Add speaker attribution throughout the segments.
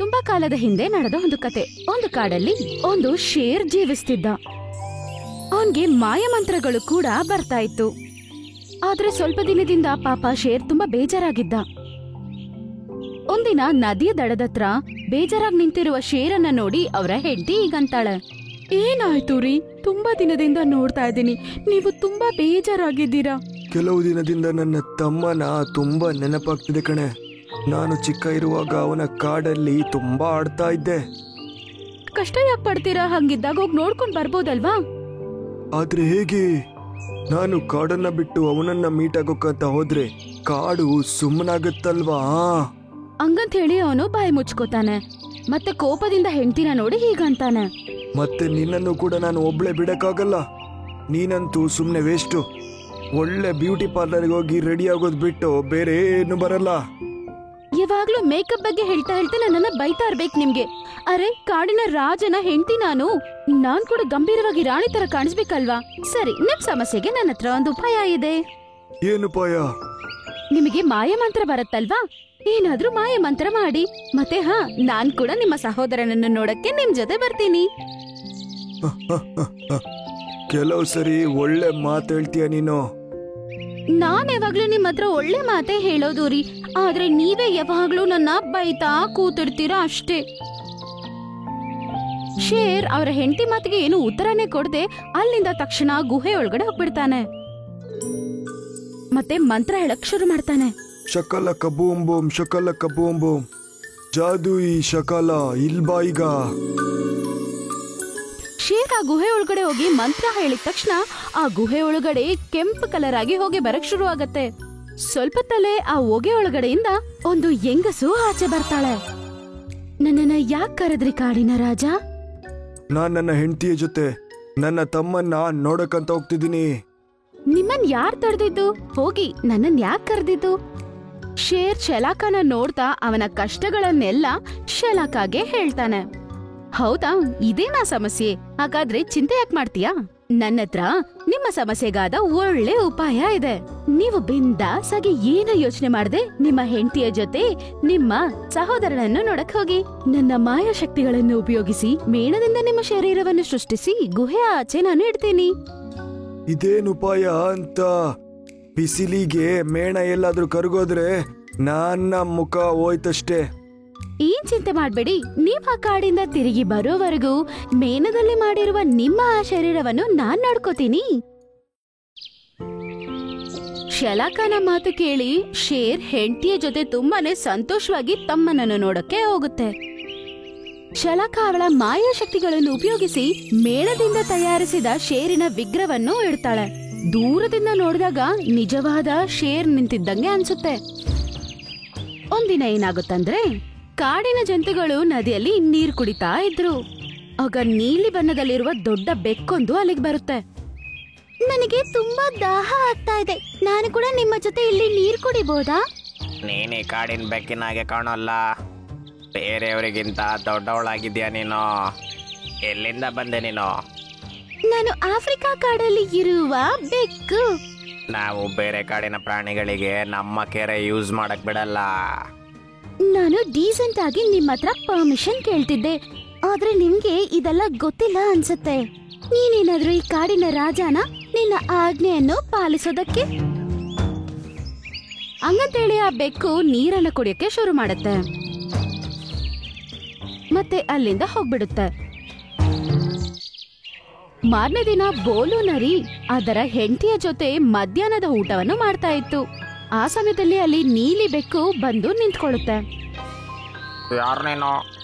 Speaker 1: ತುಂಬಾ ಕಾಲದ ಹಿಂದೆ ನಡೆದ ಒಂದು ಕತೆ. ಒಂದು ಕಾಡಲ್ಲಿ ಒಂದು ಶೇರ್ ಜೀವಿಸ್ತಿದ್ದ. ಅವನ್ಗೆ ಮಾಯಮಂತ್ರಗಳು ಕೂಡ ಬರ್ತಾ ಇತ್ತು. ಆದ್ರೆ ಸ್ವಲ್ಪ ದಿನದಿಂದ ಪಾಪ ಶೇರ್ ತುಂಬಾ ಬೇಜಾರಾಗಿದ್ದ. ಒಂದಿನ ನದಿಯ ದಡದತ್ರ ಬೇಜಾರಾಗಿ ನಿಂತಿರುವ ಶೇರನ್ನ ನೋಡಿ ಅವರ ಹೆಂಡತಿ ಈಗಂತಾಳೆ, ಏನಾಯ್ತು ರೀ? ತುಂಬಾ ದಿನದಿಂದ ನೋಡ್ತಾ ಇದ್ದೀನಿ, ನೀವು ತುಂಬಾ ಬೇಜಾರಾಗಿದ್ದೀರಾ.
Speaker 2: ಕೆಲವು ದಿನದಿಂದ ನನ್ನ ತಮ್ಮನ ತುಂಬಾ ನೆನಪಾಗ್ತಿದೆ ಕಣೆ. ನಾನು ಚಿಕ್ಕ ಇರುವಾಗ ಅವನ ಕಾಡಲ್ಲಿ ತುಂಬಾ ಆಡ್ತಾ ಇದ್ದೆ.
Speaker 1: ಕಷ್ಟ ಯಾಕೆ ಪಡ್ತೀರಾ? ಹಂಗಿದ್ದಾಗ ಹೋಗಿ ನೋಡ್ಕೊಂಡ್ ಬರ್ಬೋದಲ್ವಾ?
Speaker 2: ಆದ್ರೆ ಹೇಗೆ? ನಾನು ಕಾಡನ್ನ ಬಿಟ್ಟು ಅವನನ್ನ ಮೀಟ್ ಆಗೋಕಂತ ಹೋದ್ರೆ ಕಾಡು ಸುಮ್ಮನಾಗತ್ತಲ್ವಾ?
Speaker 1: ಹಂಗಂತ ಹೇಳಿ ಅವನು ಬಾಯಿ ಮುಚ್ಕೋತಾನೆ. ಮತ್ತೆ ಕೋಪದಿಂದ ಹೆಂಡತಿನ ನೋಡಿ ಹೀಗಂತಾನೆ,
Speaker 2: ಮತ್ತೆ ನಿನ್ನನ್ನು ಕೂಡ ನಾನು ಒಬ್ಳೆ ಬಿಡಕ್ಕಾಗಲ್ಲ. ನೀನಂತೂ ಸುಮ್ನೆ ವೇಸ್ಟು. ಒಳ್ಳೆ ಬ್ಯೂಟಿ ಪಾರ್ಲರ್ಗೆ ಹೋಗಿ ರೆಡಿ ಆಗೋದ್ ಬಿಟ್ಟು ಬೇರೆ ಏನು ಬರಲ್ಲ.
Speaker 1: ಯಾವಾಗ್ಲೂ ಮೇಕಪ್ ಬಗ್ಗೆ ಹೇಳ್ತಾ ನನ್ನನ್ನ ಬೈತಾ ಇರ್ಬೇಕು ನಿಮ್ಗೆ. ಅರೆ, ಕಾಡಿನ ರಾಜನ ಹೆಂಡತಿ ನಾನ್ ಕೂಡ ಗಂಭೀರವಾಗಿ ರಾಣಿ ತರ ಕಾಣಿಸ್ಬೇಕಲ್ವಾ? ಸರಿ, ನಿಮ್ ಸಮಸ್ಯೆಗೆ ನನ್ನ ಹತ್ರ ಒಂದು ಉಪಾಯ ಇದೆ.
Speaker 2: ಏನು ಉಪಾಯ?
Speaker 1: ನಿಮಗೆ ಮಾಯಮಂತ್ರ ಬರುತ್ತಲ್ವಾ? ಏನಾದ್ರೂ ಮಾಯಮಂತ್ರ ಮಾಡಿ. ಮತ್ತೆ ನಾನ್ ಕೂಡ ನಿಮ್ಮ ಸಹೋದರನನ್ನು ನೋಡಕ್ಕೆ ನಿಮ್ ಜೊತೆ ಬರ್ತೀನಿ.
Speaker 2: ಕೆಲವು ಸರಿ ಒಳ್ಳೆ ಮಾತು ಹೇಳ್ತೀಯ ನೀನು.
Speaker 1: ನಾನ್ ಯಾವಾಗ್ಲೂ ನಿಮ್ ಹತ್ರ ಒಳ್ಳೆ ಮಾತೆ ಹೇಳೋದು ರೀ, ಆದ್ರೆ ನೀವೇ ಯಾವಾಗ್ಲೂ ನನ್ನ ಬೈತಾ ಕೂತಿರ್ತೀರಾ ಅಷ್ಟೇ. ಶೇರ್ ಅವರ ಹೆಂಡತಿ ಮಾತಿಗೆ ಏನು ಉತ್ತರನೇ ಕೊಡದೆ ಅಲ್ಲಿಂದ ತಕ್ಷಣ ಗುಹೆ ಒಳಗಡೆ ಹೋಗ್ಬಿಡ್ತಾನೆ. ಮತ್ತೆ ಮಂತ್ರ ಹೇಳಕ್ ಶುರು ಮಾಡ್ತಾನೆ.
Speaker 2: ಶಕಲ ಕಬೂಮ್ ಬೂಮ್, ಶಕಲ ಕಬೂಮ್ ಬೂಮ್, ಜಾದು ಈ ಶಕಲ ಇಲ್ಬಾ ಈಗ.
Speaker 1: ಶೇರ್ ಆ ಗುಹೆ ಒಳಗಡೆ ಹೋಗಿ ಮಂತ್ರ ಹೇಳಿದ ತಕ್ಷಣ ಆ ಗುಹೆ ಒಳಗಡೆ ಕೆಂಪು ಕಲರ್ ಆಗಿ ಹೊಗೆ ಬರಕ್ ಶುರು ಆಗತ್ತೆ. ಸ್ವಲ್ಪ ತಲೆ ಆ ಹೊಗೆ ಒಳಗಡೆಯಿಂದ ಒಂದು ಹೆಂಗಸು ಆಚೆ ಬರ್ತಾಳೆ. ನನ್ನನ್ನ ಯಾಕೆ ಕರೆದ್ರಿ ಕಾಡಿನ ರಾಜ?
Speaker 2: ನಾನ್ ನನ್ನ ಹೆಂಡತಿಯ ಜೊತೆ ನನ್ನ ತಮ್ಮನ್ನ ನೋಡಕ್ಕಂತ ಹೋಗ್ತಿದ್ದೀನಿ.
Speaker 1: ನಿಮ್ಮನ್ ಯಾರ್ ತಡೆದಿದ್ದು? ಹೋಗಿ ನನ್ನನ್ ಯಾಕೆ ಕರೆದಿದ್ದು? ಶೇರ್ ಶಲಾಕನ ನೋಡ್ತಾ ಅವನ ಕಷ್ಟಗಳನ್ನೆಲ್ಲ ಶಲಾಕಾಗೆ ಹೇಳ್ತಾನೆ. ಹೌದಾ, ಇದೇನಾ ಸಮಸ್ಯೆ? ಹಾಗಾದ್ರೆ ಚಿಂತೆ ಯಾಕೆ ಮಾಡ್ತೀಯಾ? ನನ್ನ ಹತ್ರ ನಿಮ್ಮ ಸಮಸ್ಯೆಗಾದ ಒಳ್ಳೆ ಉಪಾಯ ಇದೆ. ನೀವು ಬಿಂದಾಸ್ ಆಗಿ ಏನು ಯೋಚನೆ ಮಾಡದೆ ನಿಮ್ಮ ಹೆಂಡತಿಯ ಜೊತೆ ನಿಮ್ಮ ಸಹೋದರನನ್ನು ನೋಡಕ್ ಹೋಗಿ. ನನ್ನ ಮಾಯಾ ಶಕ್ತಿಗಳನ್ನು ಉಪಯೋಗಿಸಿ ಮೇಣದಿಂದ ನಿಮ್ಮ ಶರೀರವನ್ನು ಸೃಷ್ಟಿಸಿ ಗುಹೆಯ ಆಚೆ ನಾನು ಇಡ್ತೀನಿ.
Speaker 2: ಇದೇನು ಉಪಾಯ ಅಂತ? ಬಿಸಿಲಿಗೆ ಮೇಣ ಎಲ್ಲಾದ್ರೂ ಕರಗೋದ್ರೆ ನನ್ನ ಮುಖ ಹೋಯ್ತಷ್ಟೇ.
Speaker 1: ಏನ್ ಚಿಂತೆ ಮಾಡ್ಬೇಡಿ, ನೀವ್ ಆ ಕಾಡಿಂದ ತಿರುಗಿ ಬರೋವರೆಗೂ ಮೇಣದಲ್ಲಿ ಮಾಡಿರುವ ನಿಮ್ಮ ಆ ಶರೀರವನ್ನು ನಾನ್ ನೋಡ್ಕೋತೀನಿ. ಶಲಾಕನ ಮಾತು ಕೇಳಿ ಶೇರ್ ಹೆಂಡತಿಯ ಜೊತೆ ತುಂಬಾನೇ ಸಂತೋಷವಾಗಿ ತಮ್ಮನನ್ನು ನೋಡಕ್ಕೆ ಹೋಗುತ್ತೆ. ಶಲಾಕ ಅವಳ ಮಾಯಾ ಶಕ್ತಿಗಳನ್ನು ಉಪಯೋಗಿಸಿ ಮೇಣದಿಂದ ತಯಾರಿಸಿದ ಶೇರಿನ ವಿಗ್ರಹವನ್ನು ಇಡ್ತಾಳೆ. ದೂರದಿಂದ ನೋಡಿದಾಗ ನಿಜವಾದ ಶೇರ್ ನಿಂತಿದ್ದಂಗೆ ಅನ್ಸುತ್ತೆ. ಒಂದಿನ ಏನಾಗುತ್ತಂದ್ರೆ, ಕಾಡಿನ ಜಂತುಗಳು ನದಿಯಲ್ಲಿ ನೀರ್ ಕುಡಿತಾ ಇದ್ರು. ಆಗ ನೀಲಿ ಬಣ್ಣದಲ್ಲಿರುವ ದೊಡ್ಡ ಬೆಕ್ಕೊಂದು ಅಲ್ಲಿಗೆ ಬರುತ್ತೆ. ನನಗೆ ತುಂಬಾ ದಾಹ ಆಗ್ತಾ ಇದೆ, ನಾನು ಕೂಡ ನಿಮ್ಮ ಜೊತೆ ಇಲ್ಲಿ ನೀರ್ ಕುಡಿಬಹುದಾ?
Speaker 3: ನೀನೇ ಕಾಡಿನ ಬೆಕ್ಕಿನಾಗೆ ಕಾಣೋಲ್ಲ, ಬೇರೆಯವರಿಗಿಂತ ದೊಡ್ಡವಳಾಗಿದ್ಯಾ ನೀನು. ಎಲ್ಲಿಂದ ಬಂದೆ ನೀನು?
Speaker 1: ನಾನು ಆಫ್ರಿಕಾ ಕಾಡಲ್ಲಿ ಇರುವ ಬೆಕ್ಕು.
Speaker 3: ನಾವು ಬೇರೆ ಕಾಡಿನ ಪ್ರಾಣಿಗಳಿಗೆ ನಮ್ಮ ಕೆರೆ ಯೂಸ್ ಮಾಡಕ್ ಬಿಡಲ್ಲ.
Speaker 1: ನಾನು ಡೀಸೆಂಟ್ ಆಗಿ ನಿಮ್ಮ ಹತ್ರ ಪರ್ಮಿಷನ್ ಕೇಳ್ತಿದ್ದೆ, ಆದ್ರೆ ನಿಮ್ಗೆ ಇದೆಲ್ಲ ಗೊತ್ತಿಲ್ಲ ಅನ್ಸುತ್ತೆ. ನೀನೇನಾದ್ರೂ ಈ ಕಾಡಿನ ರಾಜನ, ನಿನ್ನ ಆಜ್ಞೆಯನ್ನು ಪಾಲಿಸೋದಕ್ಕೆ? ಹಂಗಂತೇಳಿ ಆ ಬೆಕ್ಕು ನೀರನ್ನು ಕುಡಿಯಕ್ಕೆ ಶುರು ಮಾಡುತ್ತೆ. ಮತ್ತೆ ಅಲ್ಲಿಂದ ಹೋಗ್ಬಿಡುತ್ತೆ. ಮಾರನೇ ದಿನ ಬೋಲು ನರಿ ಅದರ ಹೆಂಡತಿಯ ಜೊತೆ ಮಧ್ಯಾಹ್ನದ ಊಟವನ್ನು ಮಾಡ್ತಾ ಇತ್ತು. ಆ ಸಮಯದಲ್ಲಿ ಅಲ್ಲಿ ನೀಲಿ ಬೆಕ್ಕು ಬಂದು ನಿಂತ್ಕೊಳ್ಳುತ್ತೆ.
Speaker 3: ಯಾರು ನೀನು?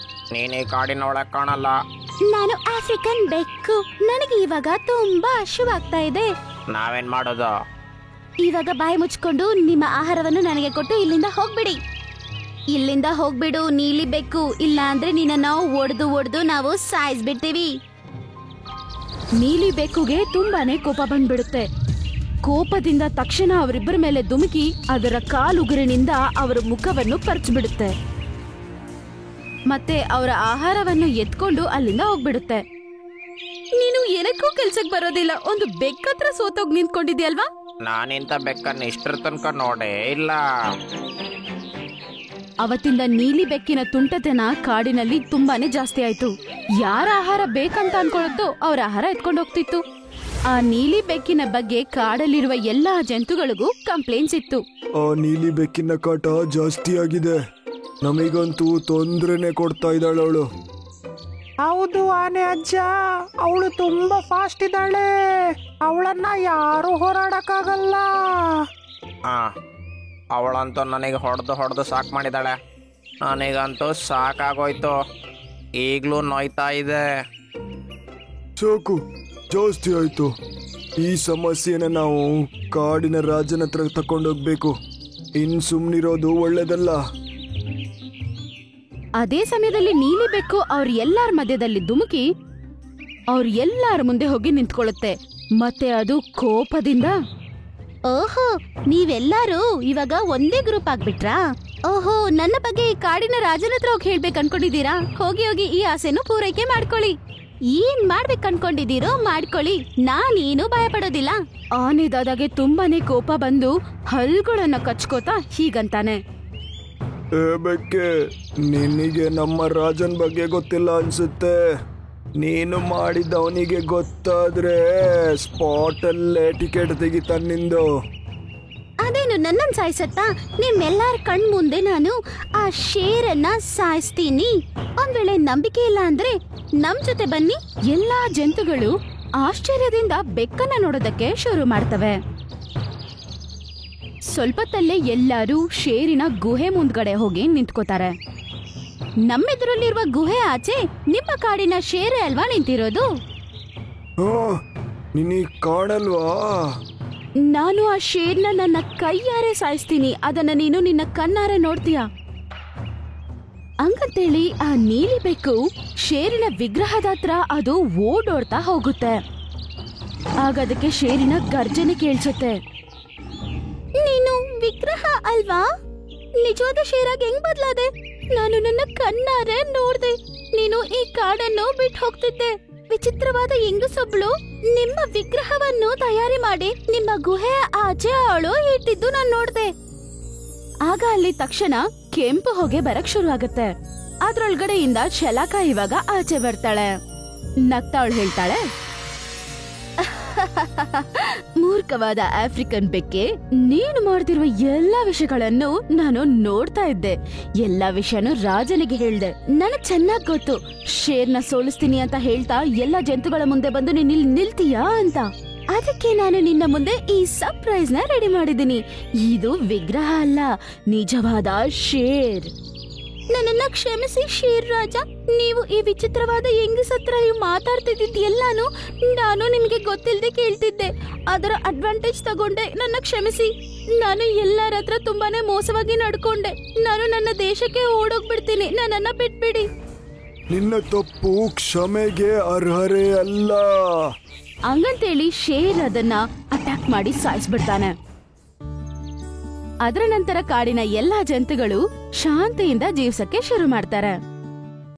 Speaker 3: ನೀನೇ ಕಾಡಿನ ಒಳಗೆ ಕಾಣಲ್ಲ.
Speaker 1: ನಾನು ಆಫ್ರಿಕನ್ ಬೆಕ್ಕು. ನನಗೆ ಇವಾಗ ತುಂಬಾ ಹಸಿವಾಗ್ತಾ ಇದೆ.
Speaker 3: ನಾವೇನ್ ಮಾಡೋದು?
Speaker 1: ಇವಾಗ ಬಾಯಿ ಮುಚ್ಕೊಂಡು ನಿಮ್ಮ ಆಹಾರವನ್ನು ನನಗೆ ಕೊಟ್ಟು ಇಲ್ಲಿಂದ ಹೋಗ್ಬಿಡಿ. ಇಲ್ಲಿಂದ ಹೋಗ್ಬಿಡು ನೀಲಿ ಬೆಕ್ಕು, ಇಲ್ಲ ಅಂದ್ರೆ ನಿನ್ನ ಒಡೆದು ನಾವು ಸಾಯಿಸ್ಬಿಡ್ತೀವಿ. ನೀಲಿ ಬೆಕ್ಕುಗೆ ತುಂಬಾನೇ ಕೋಪ ಬಂದ್ಬಿಡುತ್ತೆ. ಕೋಪದಿಂದ ತಕ್ಷಣ ಅವರಿಬ್ಬರ ಮೇಲೆ ಧುಮುಕಿ ಅದರ ಕಾಲುಗುರಿನಿಂದ ಅವರ ಮುಖವನ್ನು ಕರ್ಚ್ಬಿಡುತ್ತೆ. ಮತ್ತೆ ಅವರ ಆಹಾರವನ್ನು ಎತ್ಕೊಂಡು ಅಲ್ಲಿಂದ ಹೋಗ್ಬಿಡುತ್ತೆ. ನೀನು ಏನಕ್ಕೂ ಕೆಲ್ಸಕ್ಕೆ ಬರೋದಿಲ್ಲ, ಒಂದು ಬೆಕ್ಕತ್ರ ಸೋತೋಗ್ ನಿಂತ್ಕೊಂಡಿದ್ಯಲ್ವಾ?
Speaker 3: ನಾನಿಂತ ಬೆಕ್ಕನ್ನು ಇಷ್ಟರ ತನಕ ನೋಡೇ ಇಲ್ಲ.
Speaker 1: ಅವತ್ತಿಂದ ನೀಲಿ ಬೆಕ್ಕಿನ ತುಂಟತನ ಕಾಡಿನಲ್ಲಿ ತುಂಬಾನೇ ಜಾಸ್ತಿ ಆಯ್ತು. ಯಾರ ಆಹಾರ ಬೇಕಂತ ಅನ್ಕೊಳ್ಳುತ್ತೋ ಅವ್ರ ಆಹಾರ ಎತ್ಕೊಂಡು ಹೋಗ್ತಿತ್ತು. ಆ ನೀಲಿ ಬೆಕ್ಕಿನ ಬಗ್ಗೆ ಕಾಡಲ್ಲಿರುವ ಎಲ್ಲಾ ಜಂತುಗಳಿಗೂ ಕಂಪ್ಲೇಂಟ್ಸ್ ಇತ್ತು.
Speaker 2: ಆ ನೀಲಿ ಬೆಕ್ಕಿನ ಕಾಟ ಜಾಸ್ತಿ ಆಗಿದೆ, ನಮಗಂತೂ ತೊಂದ್ರೆನೆ ಕೊಡ್ತಾ ಇದ್ದಾಳೆ ಅವಳು.
Speaker 4: ಹೌದು ಆನೆ ಅಜ್ಜ, ಅವಳು ತುಂಬಾ ಫಾಸ್ಟ್ ಇದ್ದಾಳೆ, ಅವಳನ್ನ ಯಾರು ಹೋರಾಡಕ್ಕಾಗಲ್ಲ.
Speaker 3: ಅವಳಂತೂ ನನಗೆ ಹೊಡೆದು ಸಾಕು ಮಾಡಿದಾಳೆ. ನನಗಂತೂ ಸಾಕಾಗೋಯ್ತು, ಈಗಲೂ ನೋಯ್ತಾ ಇದೆ.
Speaker 2: ಸಾಕು, ಜಾಸ್ತಿ ಆಯ್ತು. ಈ ಸಮಸ್ಯೆನ ನಾವು ಕಾಡಿನ ರಾಜನ ಹತ್ರ ತಕೊಂಡೋಗ್ಬೇಕು. ಇನ್ ಸುಮ್ನಿರೋದು ಒಳ್ಳೇದಲ್ಲ.
Speaker 1: ಅದೇ ಸಮಯದಲ್ಲಿ ನೀಲಿ ಬೆಕ್ಕು ಅವ್ರ ಎಲ್ಲಾರ ಮಧ್ಯದಲ್ಲಿ ಧುಮುಕಿ ಅವ್ರ ಎಲ್ಲಾರ ಮುಂದೆ ಹೋಗಿ ನಿಂತ್ಕೊಳ್ಳುತ್ತೆ. ಮತ್ತೆ ಅದು ಕೋಪದಿಂದ, ಓಹೋ, ನೀವೆಲ್ಲಾರು ಇವಾಗ ಒಂದೇ ಗ್ರೂಪ್ ಆಗ್ಬಿಟ್ರಾ? ಓಹೋ, ನನ್ನ ಬಗ್ಗೆ ಈ ಕಾಡಿನ ರಾಜನ ಹತ್ರ ಹೋಗಿ ಹೇಳ್ಬೇಕು ಅನ್ಕೊಂಡಿದ್ದೀರಾ? ಹೋಗಿ ಈ ಆಸೆನು ಪೂರೈಕೆ ಮಾಡ್ಕೊಳ್ಳಿ. ಏನ್ ಮಾಡ್ಬೇಕು ಅನ್ಕೊಂಡಿದ್ದೀರೋ ಮಾಡ್ಕೊಳ್ಳಿ, ನಾನೇನು ಭಯ ಪಡೋದಿಲ್ಲ. ಆನೆದಾದಾಗೆ ತುಂಬಾನೇ ಕೋಪ ಬಂದು ಹಲ್ಗಳನ್ನ ಕಚ್ಕೋತಾ ಹೀಗಂತಾನೆ,
Speaker 2: ಬೆಕ್ಕೆ, ನಿನಗೆ ನಮ್ಮ ರಾಜನ್ ಬಗ್ಗೆ ಗೊತ್ತಿಲ್ಲ ಅನ್ಸುತ್ತೆ. ನೀನು ಮಾಡಿದ್ದವನಿಗೆ ಗೊತ್ತಾದ್ರೆ ಸ್ಪಾಟಲ್ಲೇ ಟಿಕೆಟ್ ತೆಗಿತಾನಿಂದು.
Speaker 1: ಅದೇನು ನನ್ನನ್ ಸಾಯಿಸತ್ತಾ? ನಿಮ್ಮೆಲ್ಲಾರ ಕಣ್ ಮುಂದೆ ನಾನು ಆ ಶೇರನ್ನ ಸಾಯಿಸ್ತೀನಿ. ಒಂದ್ ವೇಳೆ ನಂಬಿಕೆ ಇಲ್ಲ ಅಂದ್ರೆ ನಮ್ ಜೊತೆ ಬನ್ನಿ. ಎಲ್ಲಾ ಜಂತುಗಳು ಆಶ್ಚರ್ಯದಿಂದ ಬೆಕ್ಕನ್ನ ನೋಡೋದಕ್ಕೆ ಶುರು ಮಾಡ್ತವೆ. ಸ್ವಲ್ಪತ್ತಲ್ಲೇ ಎಲ್ಲರೂ ಶೇರಿನ ಗುಹೆ ಮುಂದ್ಗಡೆ ಹೋಗಿ ನಿಂತ್ಕೋತಾರೆ. ನಮ್ಮೆದುರಲ್ಲಿರುವ ಗುಹೆ ಆಚೆ ನಿಮ್ಮ ಕಾಡಿನ ಶೇರೆ ಅಲ್ವಾ ನಿಂತಿರೋದು?
Speaker 2: ನಿನಗೆ ಕಾಣಲ್ವಾ?
Speaker 1: ನಾನು ಆ ಶೇರ್ನ ನನ್ನ ಕೈಯಾರೆ ಸಾಯಿಸ್ತೀನಿ, ಅದನ್ನ ನೀನು ನಿನ್ನ ಕಣ್ಣಾರೆ ನೋಡ್ತೀಯ. ಹಂಗಂತೇಳಿ ಆ ನೀಲಿ ಬೆಕ್ಕು ಶೇರಿನ ವಿಗ್ರಹದ ಹತ್ರ ಅದು ಓಡೋಡ್ತಾ ಹೋಗುತ್ತೆ. ಆಗ ಅದಕ್ಕೆ ಶೇರಿನ ಗರ್ಜನೆ ಕೇಳಿಸುತ್ತೆ. ನೀನು ವಿಗ್ರಹ ಅಲ್ವಾ? ನಿಜವಾದ ಶೇರಾಗಿ ಹೆಂಗ್ ಬದಲಾದೆ? ನಾನು ನನ್ನ ಕಣ್ಣಾರೆ ನೋಡ್ದೆ. ನೀನು ಈ ಕಾಡನ್ನು ಬಿಟ್ಟು ಹೋಗ್ತಿದ್ದೆ. ವಿಚಿತ್ರವಾದ ಹೆಂಗಸೊಬ್ಳು ನಿಮ್ಮ ವಿಗ್ರಹವನ್ನು ತಯಾರಿ ಮಾಡಿ ನಿಮ್ಮ ಗುಹೆಯ ಆಚೆ ಅವಳು ಇಟ್ಟಿದ್ದು ನಾನು ನೋಡ್ದೆ. ಆಗ ಅಲ್ಲಿ ತಕ್ಷಣ ಕೆಂಪು ಹೊಗೆ ಬರಕ್ ಶುರು ಆಗತ್ತೆ. ಅದ್ರೊಳಗಡೆಯಿಂದ ಶಲಾಕ ಇವಾಗ ಆಚೆ ಬರ್ತಾಳೆ. ನಗ್ತಾ ಅವಳು ಹೇಳ್ತಾಳೆ, ಮೂರ್ಖವಾದ ಆಫ್ರಿಕನ್ ಬೆಕ್ಕೆ, ನೀನು ಮಾಡ್ತಿರುವ ಎಲ್ಲಾ ವಿಷಯಗಳನ್ನು ನಾನು ನೋಡ್ತಾ ಇದ್ದೆ. ಎಲ್ಲಾ ವಿಷಯನೂ ರಾಜನಿಗೆ ಹೇಳ್ದೆ. ನನಗ್ ಚೆನ್ನಾಗ್ ಗೊತ್ತು ಶೇರ್ನ ಸೋಲಿಸ್ತೀನಿ ಅಂತ ಹೇಳ್ತಾ ಎಲ್ಲಾ ಜಂತುಗಳ ಮುಂದೆ ಬಂದು ನೀನ್ ಇಲ್ಲಿ ನಿಲ್ತೀಯಾ ಅಂತ. ಅದಕ್ಕೆ ನಾನು ನಿನ್ನ ಮುಂದೆ ಈ ಸರ್ಪ್ರೈಸ್ ನ ರೆಡಿ ಮಾಡಿದ್ದೀನಿ. ಇದು ವಿಗ್ರಹ ಅಲ್ಲ, ನಿಜವಾದ ಶೇರ್. ನನ್ನನ್ನ ಕ್ಷಮಿಸಿ ಶೇರ್ ರಾಜ. ನೀವು ಈ ವಿಚಿತ್ರವಾದ ಹೆಂಗಸತ್ರ ನೀವು ಮಾತಾಡ್ತಿದ್ದಿದ್ ಎಲ್ಲಾನು ನಾನು ನಿಮ್ಗೆ ಗೊತ್ತಿಲ್ಲದೆ ಕೇಳ್ತಿದ್ದೆ. ಅದರ ಅಡ್ವಾಂಟೇಜ್ ತಗೊಂಡೆ. ನನ್ನ ಕ್ಷಮಿಸಿ. ನಾನು ಎಲ್ಲರ ಹತ್ರ ತುಂಬಾನೇ ಮೋಸವಾಗಿ ನಡ್ಕೊಂಡೆ. ನಾನು ನನ್ನ ದೇಶಕ್ಕೆ ಓಡೋಗ್ಬಿಡ್ತೀನಿ. ನನ್ನನ್ನ ಬಿಟ್ಬಿಡಿ.
Speaker 2: ನಿನ್ನ ತಪ್ಪು ಕ್ಷಮೆಗೆ ಅರ್ಹರೇ ಅಲ್ಲ.
Speaker 1: ಹಂಗಂತೇಳಿ ಶೇರ್ ಅದನ್ನ ಅಟ್ಯಾಕ್ ಮಾಡಿ ಸಾಯಿಸ್ಬಿಡ್ತಾನೆ. ಅದರ ನಂತರ ಕಾಡಿನ ಎಲ್ಲಾ ಜಂತುಗಳು ಶಾಂತಿಯಿಂದ ಜೀವಿಸಕ್ಕೆ ಶುರು ಮಾಡ್ತಾರೆ.